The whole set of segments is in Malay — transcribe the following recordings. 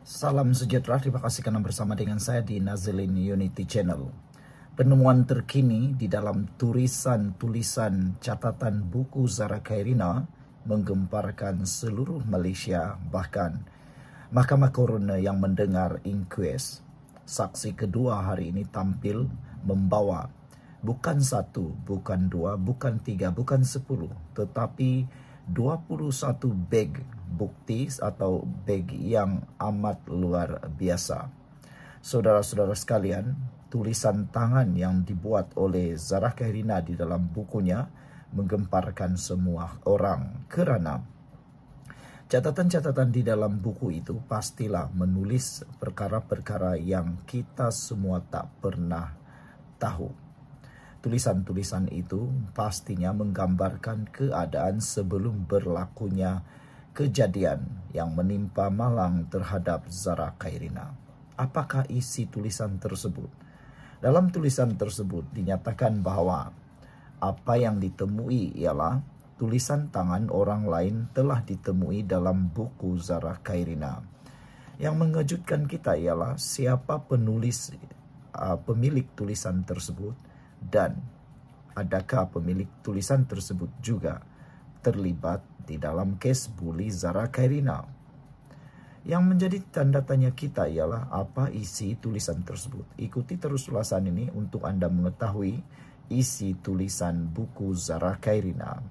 Salam sejahtera, terima kasih karena bersama dengan saya di Nazilin Unity Channel. Penemuan terkini di dalam tulisan catatan buku Zara Khairina menggemparkan seluruh Malaysia, bahkan Mahkamah Coroner yang mendengar inquest. Saksi kedua hari ini tampil membawa bukan satu, bukan dua, bukan tiga, bukan 10, tetapi 21 beg bukti atau beg yang amat luar biasa. Saudara-saudara sekalian, tulisan tangan yang dibuat oleh Zara Khairina di dalam bukunya menggemparkan semua orang kerana catatan-catatan di dalam buku itu pastilah menulis perkara-perkara yang kita semua tak pernah tahu. Tulisan-tulisan itu pastinya menggambarkan keadaan sebelum berlakunya kejadian yang menimpa malang terhadap Zara Khairina. Apakah isi tulisan tersebut? Dalam tulisan tersebut dinyatakan bahawa apa yang ditemui ialah tulisan tangan orang lain telah ditemui dalam buku Zara Khairina. Yang mengejutkan kita ialah siapa penulis, pemilik tulisan tersebut, dan adakah pemilik tulisan tersebut juga terlibat di dalam kes buli Zara Khairina. Yang menjadi tanda tanya kita ialah apa isi tulisan tersebut. Ikuti terus ulasan ini untuk Anda mengetahui isi tulisan buku Zara Khairina.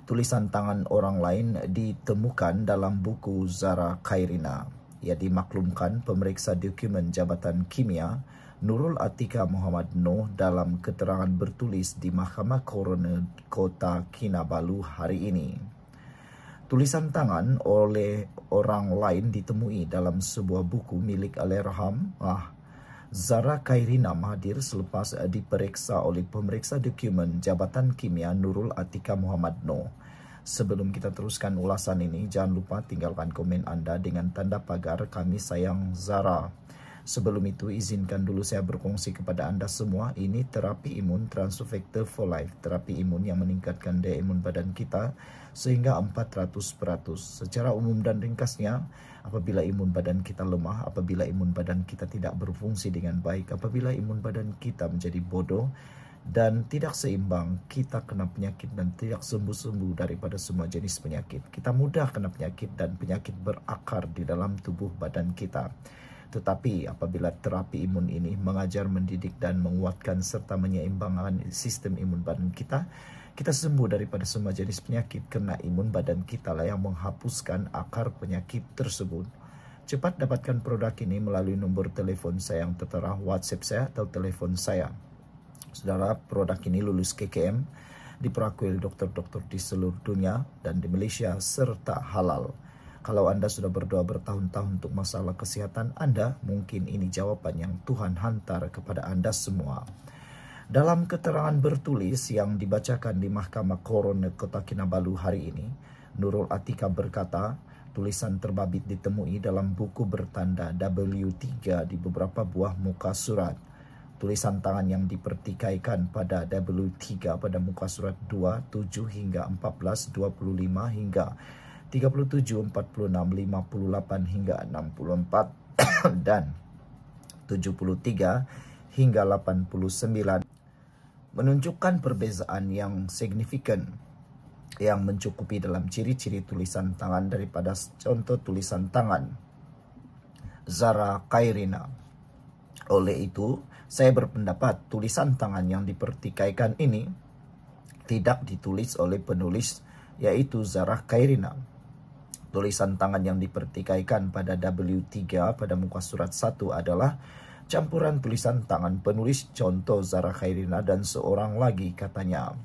Tulisan tangan orang lain ditemukan dalam buku Zara Khairina. Ia dimaklumkan pemeriksa dokumen Jabatan Kimia Nurul Atika Muhammad Noh dalam keterangan bertulis di Mahkamah Coroner Kota Kinabalu hari ini. Tulisan tangan oleh orang lain ditemui dalam sebuah buku milik Allahyarham Zara Khairina Mahathir selepas diperiksa oleh pemeriksa dokumen Jabatan Kimia Nurul Atika Muhammad Noh. Sebelum kita teruskan ulasan ini, jangan lupa tinggalkan komen Anda dengan tanda pagar "Kami sayang Zara". Sebelum itu, izinkan dulu saya berkongsi kepada Anda semua, ini terapi imun Transfer Factor for Life, terapi imun yang meningkatkan daya imun badan kita sehingga 400%. Secara umum dan ringkasnya, apabila imun badan kita lemah, apabila imun badan kita tidak berfungsi dengan baik, apabila imun badan kita menjadi bodoh dan tidak seimbang, kita kena penyakit dan tidak sembuh-sembuh daripada semua jenis penyakit. Kita mudah kena penyakit dan penyakit berakar di dalam tubuh badan kita. Tetapi apabila terapi imun ini mengajar, mendidik dan menguatkan serta menyeimbangkan sistem imun badan kita, kita sembuh daripada semua jenis penyakit kerana imun badan kita lah yang menghapuskan akar penyakit tersebut. Cepat dapatkan produk ini melalui nombor telefon saya yang tertera, WhatsApp saya atau telefon saya. Saudara, produk ini lulus KKM, diperakui oleh dokter-dokter di seluruh dunia dan di Malaysia serta halal. Kalau Anda sudah berdoa bertahun-tahun untuk masalah kesihatan Anda, mungkin ini jawaban yang Tuhan hantar kepada Anda semua. Dalam keterangan bertulis yang dibacakan di Mahkamah Coroner Kota Kinabalu hari ini, Nurul Atika berkata, tulisan terbabit ditemui dalam buku bertanda W3 di beberapa buah muka surat. Tulisan tangan yang dipertikaikan pada W3 pada muka surat 2, 7 hingga 14, 25 hingga 37, 46, 58 hingga 64 dan 73 hingga 89 menunjukkan perbezaan yang signifikan yang mencukupi dalam ciri-ciri tulisan tangan daripada contoh tulisan tangan Zara Khairina. Oleh itu, saya berpendapat tulisan tangan yang dipertikaikan ini tidak ditulis oleh penulis, yaitu Zara Khairina. Tulisan tangan yang dipertikaikan pada W3 pada muka surat 1 adalah campuran tulisan tangan penulis contoh Zara Khairina dan seorang lagi, katanya.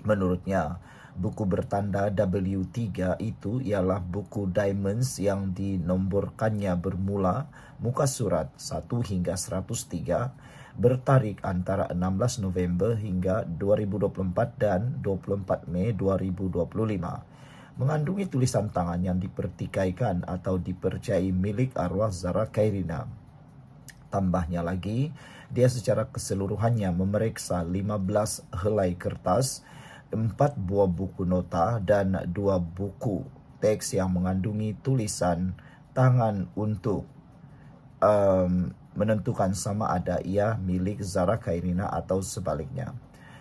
Menurutnya, buku bertanda W3 itu ialah buku Diamonds yang dinomborkannya bermula muka surat 1 hingga 103 bertarik antara 16 November hingga 2024 dan 24 Mei 2025. Mengandungi tulisan tangan yang dipertikaikan atau dipercayai milik arwah Zara Khairina. Tambahnya lagi, dia secara keseluruhannya memeriksa 15 helai kertas, 4 buah buku nota dan 2 buku teks yang mengandungi tulisan tangan untuk menentukan sama ada ia milik Zara Khairina atau sebaliknya.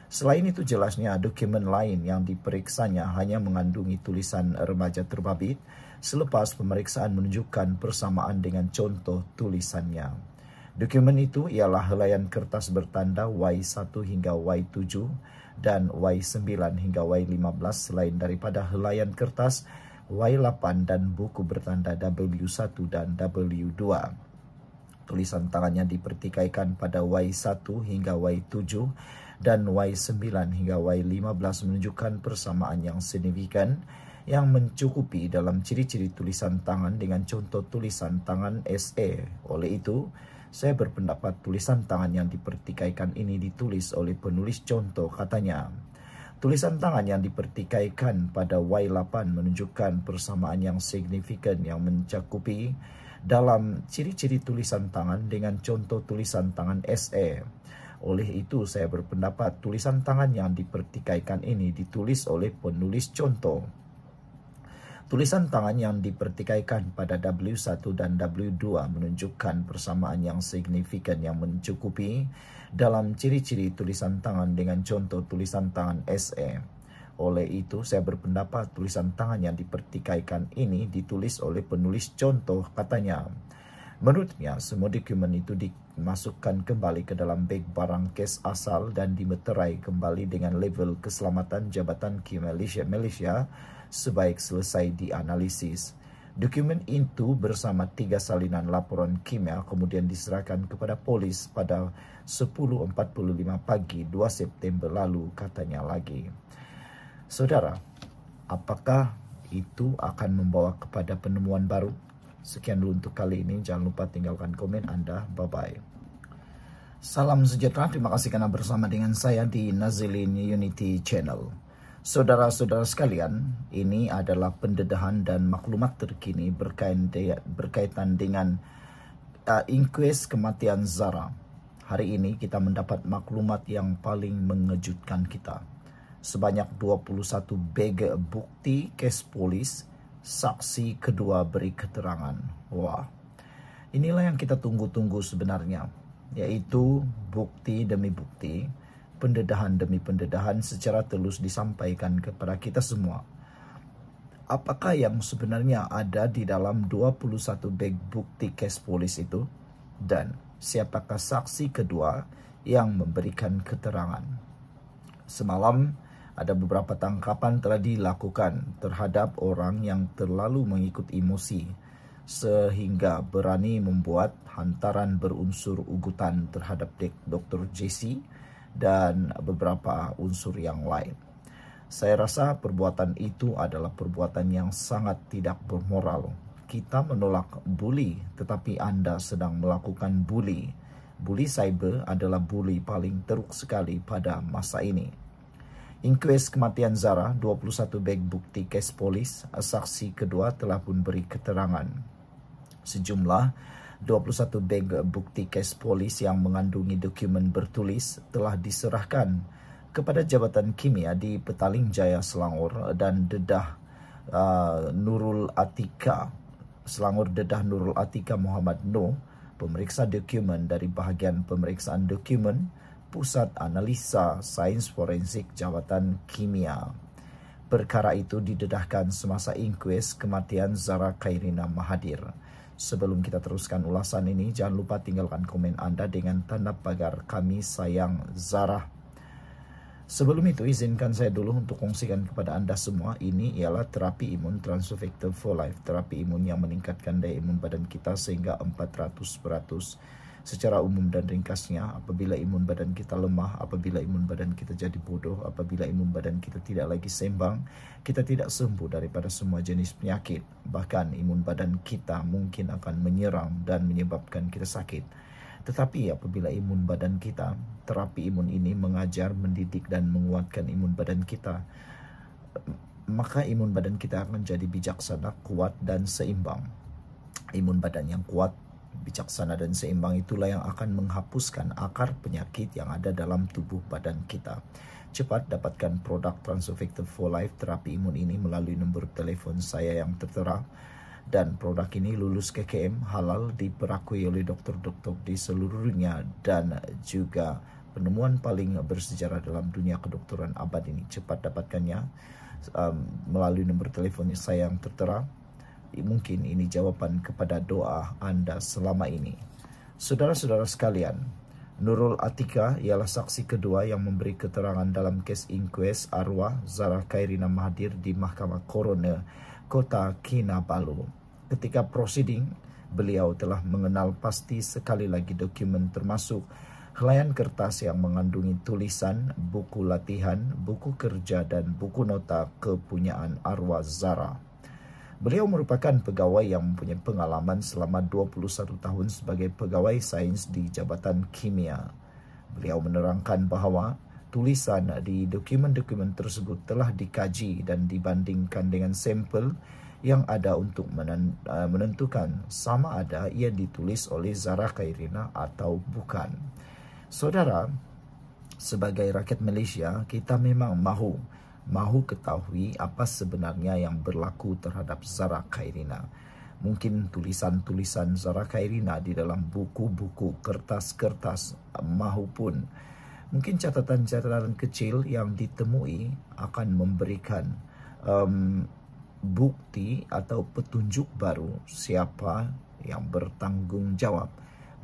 Selain itu, jelasnya dokumen lain yang diperiksanya hanya mengandungi tulisan remaja terbabit selepas pemeriksaan menunjukkan persamaan dengan contoh tulisannya. Dokumen itu ialah helaian kertas bertanda Y1 hingga Y7 dan Y9 hingga Y15 selain daripada helaian kertas Y8 dan buku bertanda W1 dan W2. Tulisan tangannya dipertikaikan pada Y1 hingga Y7 dan Y9 hingga Y15 menunjukkan persamaan yang signifikan yang mencukupi dalam ciri-ciri tulisan tangan dengan contoh tulisan tangan SE. Oleh itu, saya berpendapat tulisan tangan yang dipertikaikan ini ditulis oleh penulis contoh, katanya. Tulisan tangan yang dipertikaikan pada Y8 menunjukkan persamaan yang signifikan yang mencakupi dalam ciri-ciri tulisan tangan dengan contoh tulisan tangan SE. Oleh itu, saya berpendapat tulisan tangan yang dipertikaikan ini ditulis oleh penulis contoh. Tulisan tangan yang dipertikaikan pada W1 dan W2 menunjukkan persamaan yang signifikan yang mencukupi dalam ciri-ciri tulisan tangan dengan contoh tulisan tangan SE. Oleh itu, saya berpendapat tulisan tangan yang dipertikaikan ini ditulis oleh penulis contoh, katanya. Menurutnya, semua dokumen itu dimasukkan kembali ke dalam beg barang kes asal dan dimeterai kembali dengan label keselamatan Jabatan Kimia Malaysia sebaik selesai dianalisis. Dokumen itu bersama 3 salinan laporan kimia kemudian diserahkan kepada polis pada 10.45 pagi 2 September lalu, katanya lagi. Saudara, apakah itu akan membawa kepada penemuan baru? Sekian dulu untuk kali ini. Jangan lupa tinggalkan komen Anda. Bye-bye. Salam sejahtera. Terima kasih karena bersama dengan saya di Nazilin Unity Channel. Saudara-saudara sekalian, ini adalah pendedahan dan maklumat terkini berkaitan dengan inkues kematian Zara. Hari ini kita mendapat maklumat yang paling mengejutkan kita. Sebanyak 21 beg bukti kes polis, saksi kedua beri keterangan. Wah, inilah yang kita tunggu-tunggu sebenarnya, yaitu bukti demi bukti, pendedahan demi pendedahan secara telus disampaikan kepada kita semua. Apakah yang sebenarnya ada di dalam 21 beg bukti kes polis itu? Dan siapakah saksi kedua yang memberikan keterangan? Semalam, ada beberapa tangkapan telah dilakukan terhadap orang yang terlalu mengikut emosi sehingga berani membuat hantaran berunsur ugutan terhadap Dr. JC dan beberapa unsur yang lain. Saya rasa perbuatan itu adalah perbuatan yang sangat tidak bermoral. Kita menolak bully, tetapi Anda sedang melakukan bully. Bully cyber adalah bully paling teruk sekali pada masa ini. Inkues kematian Zara, 21 beg bukti kes polis, saksi kedua telah pun beri keterangan. Sejumlah 21 beg bukti kes polis yang mengandungi dokumen bertulis telah diserahkan kepada Jabatan Kimia di Petaling Jaya, Selangor dan Dedah Nurul Atika, Selangor Dedah Nurul Atika Muhammad Noh, pemeriksa dokumen dari bahagian pemeriksaan dokumen Pusat Analisa Sains Forensik Jabatan Kimia. Perkara itu didedahkan semasa inkues kematian Zara Khairina Mahathir. Sebelum kita teruskan ulasan ini, jangan lupa tinggalkan komen Anda dengan tanda pagar "Kami sayang Zara". Sebelum itu, izinkan saya dulu untuk kongsikan kepada Anda semua, ini ialah terapi imun Transovector for Life, terapi imun yang meningkatkan daya imun badan kita sehingga 400%. Secara umum dan ringkasnya, apabila imun badan kita lemah, apabila imun badan kita jadi bodoh, apabila imun badan kita tidak lagi seimbang, kita tidak sembuh daripada semua jenis penyakit. Bahkan imun badan kita mungkin akan menyerang dan menyebabkan kita sakit. Tetapi apabila imun badan kita, terapi imun ini mengajar, mendidik dan menguatkan imun badan kita, maka imun badan kita akan jadi bijaksana, kuat dan seimbang. Imun badan yang kuat, bijaksana dan seimbang itulah yang akan menghapuskan akar penyakit yang ada dalam tubuh badan kita. Cepat dapatkan produk Transovector for Life terapi imun ini melalui nombor telefon saya yang tertera Dan produk ini lulus KKM halal, diperakui oleh dokter-dokter di seluruh dunia, dan juga penemuan paling bersejarah dalam dunia kedokteran abad ini. Cepat dapatkannya melalui nomor telefon saya yang tertera. Mungkin ini jawaban kepada doa Anda selama ini. Saudara-saudara sekalian, Nurul Atika ialah saksi kedua yang memberi keterangan dalam kes inkues arwah Zara Khairina Mahathir di Mahkamah Coroner Kota Kinabalu. Ketika prosiding, beliau telah mengenal pasti sekali lagi dokumen termasuk helaian kertas yang mengandungi tulisan, buku latihan, buku kerja, dan buku nota kepunyaan arwah Zara. Beliau merupakan pegawai yang mempunyai pengalaman selama 21 tahun sebagai pegawai sains di Jabatan Kimia. Beliau menerangkan bahawa tulisan di dokumen-dokumen tersebut telah dikaji dan dibandingkan dengan sampel yang ada untuk menentukan sama ada ia ditulis oleh Zara Khairina atau bukan. Saudara, sebagai rakyat Malaysia, kita memang mahu ketahui apa sebenarnya yang berlaku terhadap Zara Khairina. Mungkin tulisan-tulisan Zara Khairina di dalam buku-buku, kertas-kertas, mahupun mungkin catatan-catatan kecil yang ditemui akan memberikan bukti atau petunjuk baru siapa yang bertanggung jawab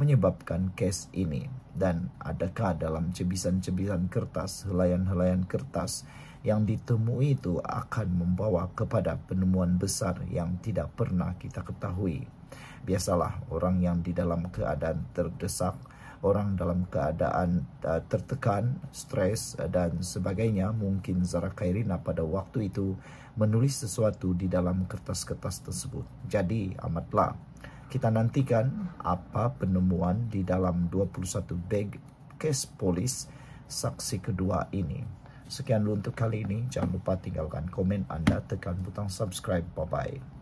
menyebabkan kes ini. Dan adakah dalam cebisan-cebisan kertas, helaian-helaian kertas yang ditemui itu akan membawa kepada penemuan besar yang tidak pernah kita ketahui. Biasalah orang yang di dalam keadaan terdesak, orang dalam keadaan tertekan, stres dan sebagainya, mungkin Zara Khairina pada waktu itu menulis sesuatu di dalam kertas-kertas tersebut. Jadi amatlah kita nantikan apa penemuan di dalam 21 beg kes polis saksi kedua ini. Sekian dulu untuk kali ini. Jangan lupa tinggalkan komen Anda, tekan butang subscribe. Bye-bye.